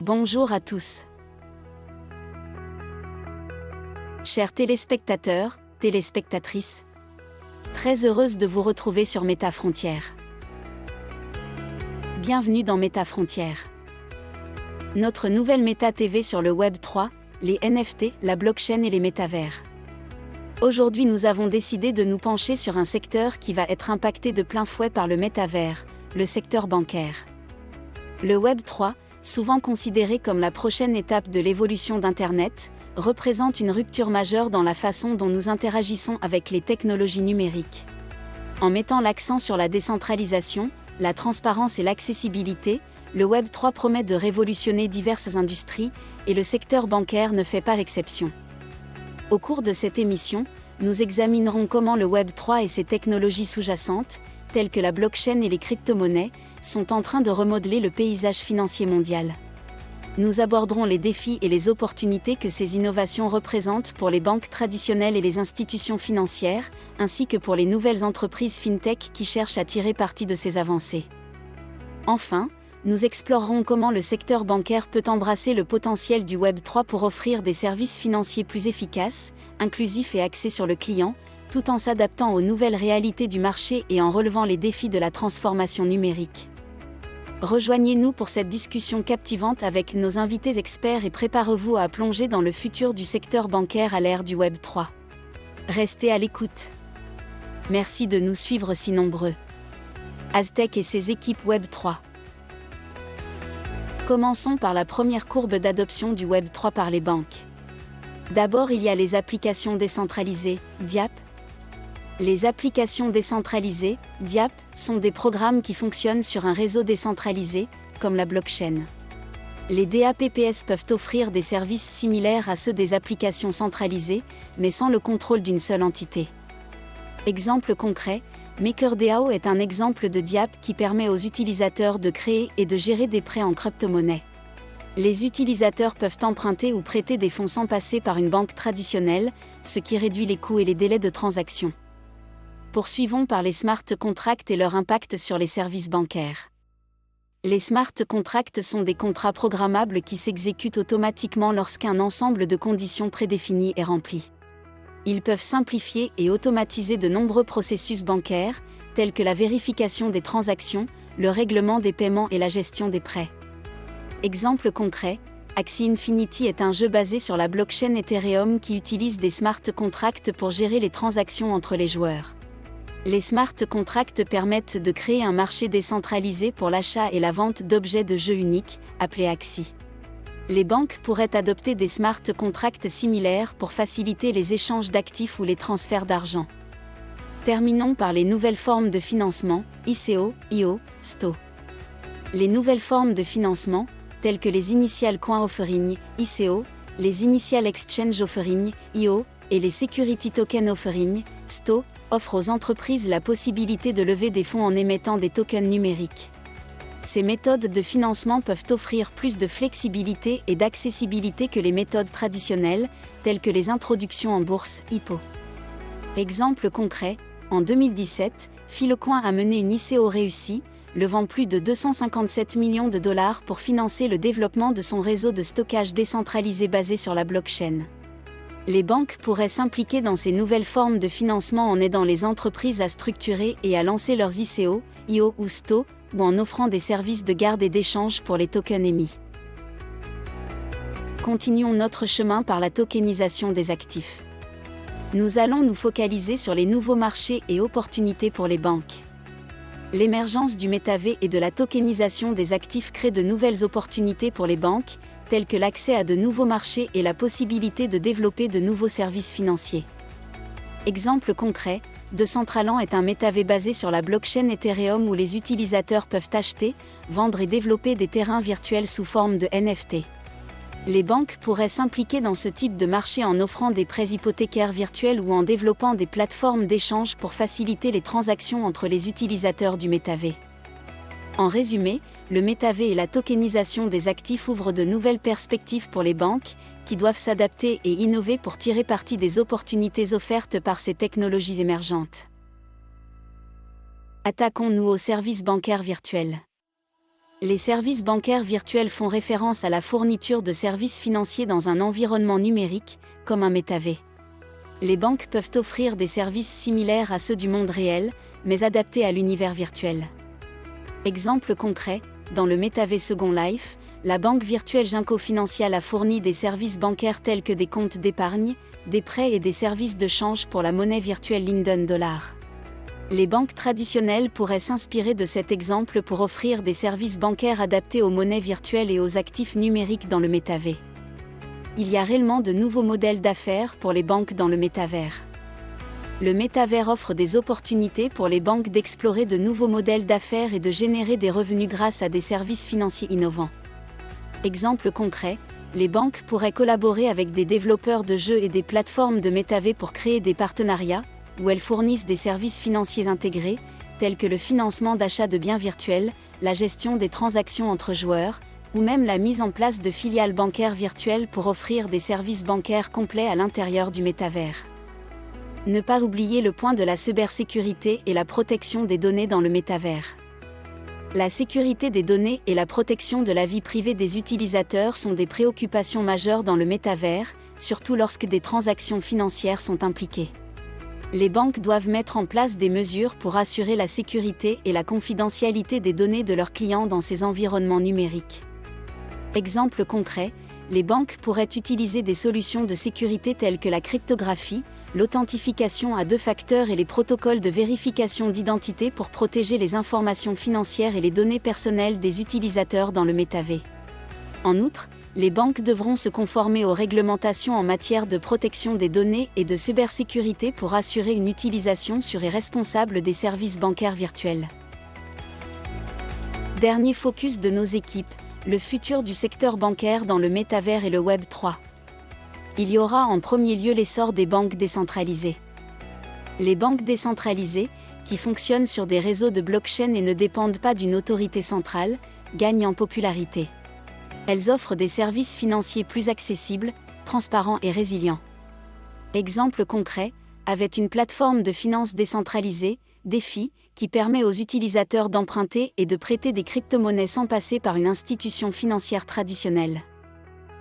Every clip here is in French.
Bonjour à tous. Chers téléspectateurs, téléspectatrices, très heureuse de vous retrouver sur Métafrontières. Bienvenue dans Métafrontières. Notre nouvelle Méta TV sur le Web 3, les NFT, la blockchain et les métavers. Aujourd'hui nous avons décidé de nous pencher sur un secteur qui va être impacté de plein fouet par le métavers, le secteur bancaire. Le Web 3, souvent considéré comme la prochaine étape de l'évolution d'Internet, représente une rupture majeure dans la façon dont nous interagissons avec les technologies numériques. En mettant l'accent sur la décentralisation, la transparence et l'accessibilité, le Web 3 promet de révolutionner diverses industries, et le secteur bancaire ne fait pas exception. Au cours de cette émission, nous examinerons comment le Web 3 et ses technologies sous-jacentes, telles que la blockchain et les crypto-monnaies, sont en train de remodeler le paysage financier mondial. Nous aborderons les défis et les opportunités que ces innovations représentent pour les banques traditionnelles et les institutions financières, ainsi que pour les nouvelles entreprises fintech qui cherchent à tirer parti de ces avancées. Enfin, nous explorerons comment le secteur bancaire peut embrasser le potentiel du Web 3 pour offrir des services financiers plus efficaces, inclusifs et axés sur le client, tout en s'adaptant aux nouvelles réalités du marché et en relevant les défis de la transformation numérique. Rejoignez-nous pour cette discussion captivante avec nos invités experts et préparez-vous à plonger dans le futur du secteur bancaire à l'ère du Web 3. Restez à l'écoute. Merci de nous suivre si nombreux. Aztec et ses équipes Web 3. Commençons par la première courbe d'adoption du Web 3 par les banques. D'abord, il y a les applications décentralisées, DApp. Les applications décentralisées, DApp, sont des programmes qui fonctionnent sur un réseau décentralisé, comme la blockchain. Les DApps peuvent offrir des services similaires à ceux des applications centralisées, mais sans le contrôle d'une seule entité. Exemple concret, MakerDAO est un exemple de DApp qui permet aux utilisateurs de créer et de gérer des prêts en crypto-monnaie. Les utilisateurs peuvent emprunter ou prêter des fonds sans passer par une banque traditionnelle, ce qui réduit les coûts et les délais de transaction. Poursuivons par les smart contracts et leur impact sur les services bancaires. Les smart contracts sont des contrats programmables qui s'exécutent automatiquement lorsqu'un ensemble de conditions prédéfinies est rempli. Ils peuvent simplifier et automatiser de nombreux processus bancaires, tels que la vérification des transactions, le règlement des paiements et la gestion des prêts. Exemple concret, Axie Infinity est un jeu basé sur la blockchain Ethereum qui utilise des smart contracts pour gérer les transactions entre les joueurs. Les smart contracts permettent de créer un marché décentralisé pour l'achat et la vente d'objets de jeu uniques, appelé Axie. Les banques pourraient adopter des smart contracts similaires pour faciliter les échanges d'actifs ou les transferts d'argent. Terminons par les nouvelles formes de financement, ICO, IO, STO. Les nouvelles formes de financement, telles que les Initial Coin Offering, ICO, les Initial Exchange Offering, IO, et les Security Token Offering, STO, offrent aux entreprises la possibilité de lever des fonds en émettant des tokens numériques. Ces méthodes de financement peuvent offrir plus de flexibilité et d'accessibilité que les méthodes traditionnelles, telles que les introductions en bourse, IPO. Exemple concret, en 2017, Filecoin a mené une ICO réussie, levant plus de 257 millions de dollars pour financer le développement de son réseau de stockage décentralisé basé sur la blockchain. Les banques pourraient s'impliquer dans ces nouvelles formes de financement en aidant les entreprises à structurer et à lancer leurs ICO, IO ou STO, ou en offrant des services de garde et d'échange pour les tokens émis. Continuons notre chemin par la tokenisation des actifs. Nous allons nous focaliser sur les nouveaux marchés et opportunités pour les banques. L'émergence du métavé et de la tokenisation des actifs crée de nouvelles opportunités pour les banques, telles que l'accès à de nouveaux marchés et la possibilité de développer de nouveaux services financiers. Exemple concret, Decentraland est un métavé basé sur la blockchain Ethereum où les utilisateurs peuvent acheter, vendre et développer des terrains virtuels sous forme de NFT. Les banques pourraient s'impliquer dans ce type de marché en offrant des prêts hypothécaires virtuels ou en développant des plateformes d'échange pour faciliter les transactions entre les utilisateurs du métavé. En résumé, le métavé et la tokenisation des actifs ouvrent de nouvelles perspectives pour les banques, qui doivent s'adapter et innover pour tirer parti des opportunités offertes par ces technologies émergentes. Attaquons-nous aux services bancaires virtuels. Les services bancaires virtuels font référence à la fourniture de services financiers dans un environnement numérique, comme un métavers. Les banques peuvent offrir des services similaires à ceux du monde réel, mais adaptés à l'univers virtuel. Exemple concret, dans le métavers Second Life, la banque virtuelle Ginkgo Financial a fourni des services bancaires tels que des comptes d'épargne, des prêts et des services de change pour la monnaie virtuelle Linden Dollar. Les banques traditionnelles pourraient s'inspirer de cet exemple pour offrir des services bancaires adaptés aux monnaies virtuelles et aux actifs numériques dans le métavers. Il y a réellement de nouveaux modèles d'affaires pour les banques dans le métavers. Le métavers offre des opportunités pour les banques d'explorer de nouveaux modèles d'affaires et de générer des revenus grâce à des services financiers innovants. Exemple concret, les banques pourraient collaborer avec des développeurs de jeux et des plateformes de métavers pour créer des partenariats, où elles fournissent des services financiers intégrés, tels que le financement d'achats de biens virtuels, la gestion des transactions entre joueurs, ou même la mise en place de filiales bancaires virtuelles pour offrir des services bancaires complets à l'intérieur du métavers. Ne pas oublier le point de la cybersécurité et la protection des données dans le métavers. La sécurité des données et la protection de la vie privée des utilisateurs sont des préoccupations majeures dans le métavers, surtout lorsque des transactions financières sont impliquées. Les banques doivent mettre en place des mesures pour assurer la sécurité et la confidentialité des données de leurs clients dans ces environnements numériques. Exemple concret, les banques pourraient utiliser des solutions de sécurité telles que la cryptographie, l'authentification à 2 facteurs et les protocoles de vérification d'identité pour protéger les informations financières et les données personnelles des utilisateurs dans le métavers. En outre, les banques devront se conformer aux réglementations en matière de protection des données et de cybersécurité pour assurer une utilisation sûre et responsable des services bancaires virtuels. Dernier focus de nos équipes, le futur du secteur bancaire dans le métavers et le Web 3. Il y aura en premier lieu l'essor des banques décentralisées. Les banques décentralisées, qui fonctionnent sur des réseaux de blockchain et ne dépendent pas d'une autorité centrale, gagnent en popularité. Elles offrent des services financiers plus accessibles, transparents et résilients. Exemple concret, avec une plateforme de finance décentralisée, DeFi, qui permet aux utilisateurs d'emprunter et de prêter des crypto-monnaies sans passer par une institution financière traditionnelle.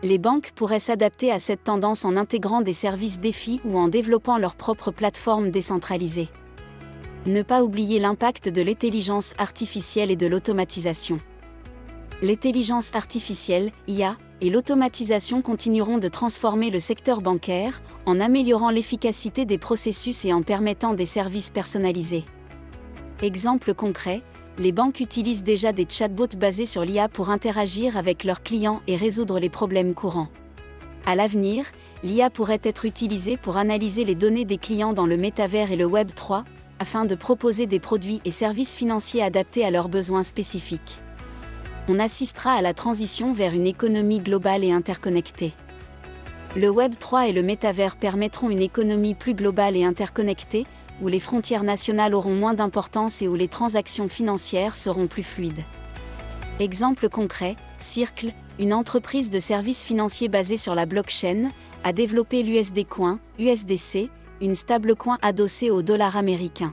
Les banques pourraient s'adapter à cette tendance en intégrant des services DeFi ou en développant leur propre plateforme décentralisée. Ne pas oublier l'impact de l'intelligence artificielle et de l'automatisation. L'intelligence artificielle, IA, et l'automatisation continueront de transformer le secteur bancaire, en améliorant l'efficacité des processus et en permettant des services personnalisés. Exemple concret, les banques utilisent déjà des chatbots basés sur l'IA pour interagir avec leurs clients et résoudre les problèmes courants. À l'avenir, l'IA pourrait être utilisée pour analyser les données des clients dans le métavers et le Web 3, afin de proposer des produits et services financiers adaptés à leurs besoins spécifiques. On assistera à la transition vers une économie globale et interconnectée. Le Web 3 et le métavers permettront une économie plus globale et interconnectée, où les frontières nationales auront moins d'importance et où les transactions financières seront plus fluides. Exemple concret, Circle, une entreprise de services financiers basée sur la blockchain, a développé l'USD Coin, USDC, une stablecoin adossée au dollar américain.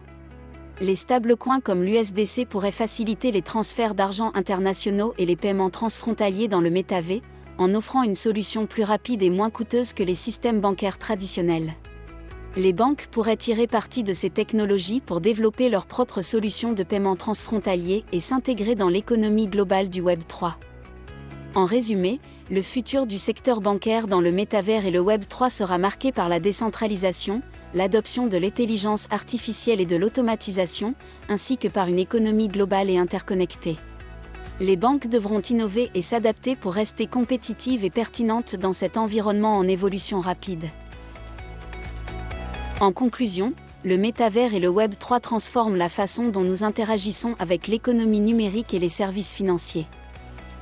Les stablecoins comme l'USDC pourraient faciliter les transferts d'argent internationaux et les paiements transfrontaliers dans le métavers, en offrant une solution plus rapide et moins coûteuse que les systèmes bancaires traditionnels. Les banques pourraient tirer parti de ces technologies pour développer leurs propres solutions de paiement transfrontalier et s'intégrer dans l'économie globale du Web 3. En résumé, le futur du secteur bancaire dans le métavers et le Web 3 sera marqué par la décentralisation, l'adoption de l'intelligence artificielle et de l'automatisation, ainsi que par une économie globale et interconnectée. Les banques devront innover et s'adapter pour rester compétitives et pertinentes dans cet environnement en évolution rapide. En conclusion, le métavers et le Web 3 transforment la façon dont nous interagissons avec l'économie numérique et les services financiers.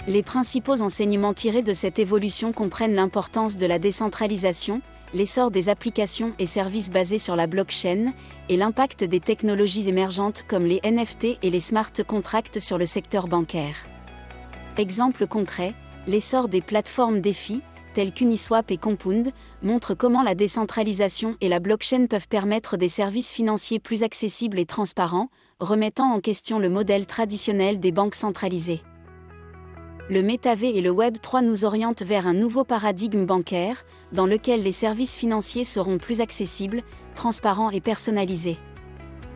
Les principaux enseignements tirés de cette évolution comprennent l'importance de la décentralisation, l'essor des applications et services basés sur la blockchain, et l'impact des technologies émergentes comme les NFT et les smart contracts sur le secteur bancaire. Exemple concret, l'essor des plateformes DeFi, telles qu'Uniswap et Compound, montre comment la décentralisation et la blockchain peuvent permettre des services financiers plus accessibles et transparents, remettant en question le modèle traditionnel des banques centralisées. Le MetaV et le Web 3 nous orientent vers un nouveau paradigme bancaire, dans lequel les services financiers seront plus accessibles, transparents et personnalisés.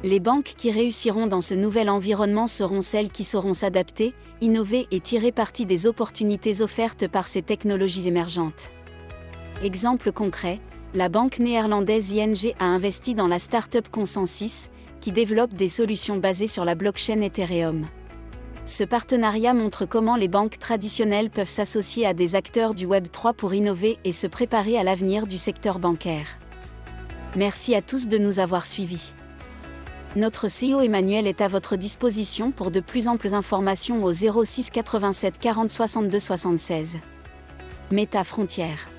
Les banques qui réussiront dans ce nouvel environnement seront celles qui sauront s'adapter, innover et tirer parti des opportunités offertes par ces technologies émergentes. Exemple concret, la banque néerlandaise ING a investi dans la start-up Consensus, qui développe des solutions basées sur la blockchain Ethereum. Ce partenariat montre comment les banques traditionnelles peuvent s'associer à des acteurs du Web 3 pour innover et se préparer à l'avenir du secteur bancaire. Merci à tous de nous avoir suivis. Notre CEO Emmanuel est à votre disposition pour de plus amples informations au 06 87 40 62 76. Meta Frontières.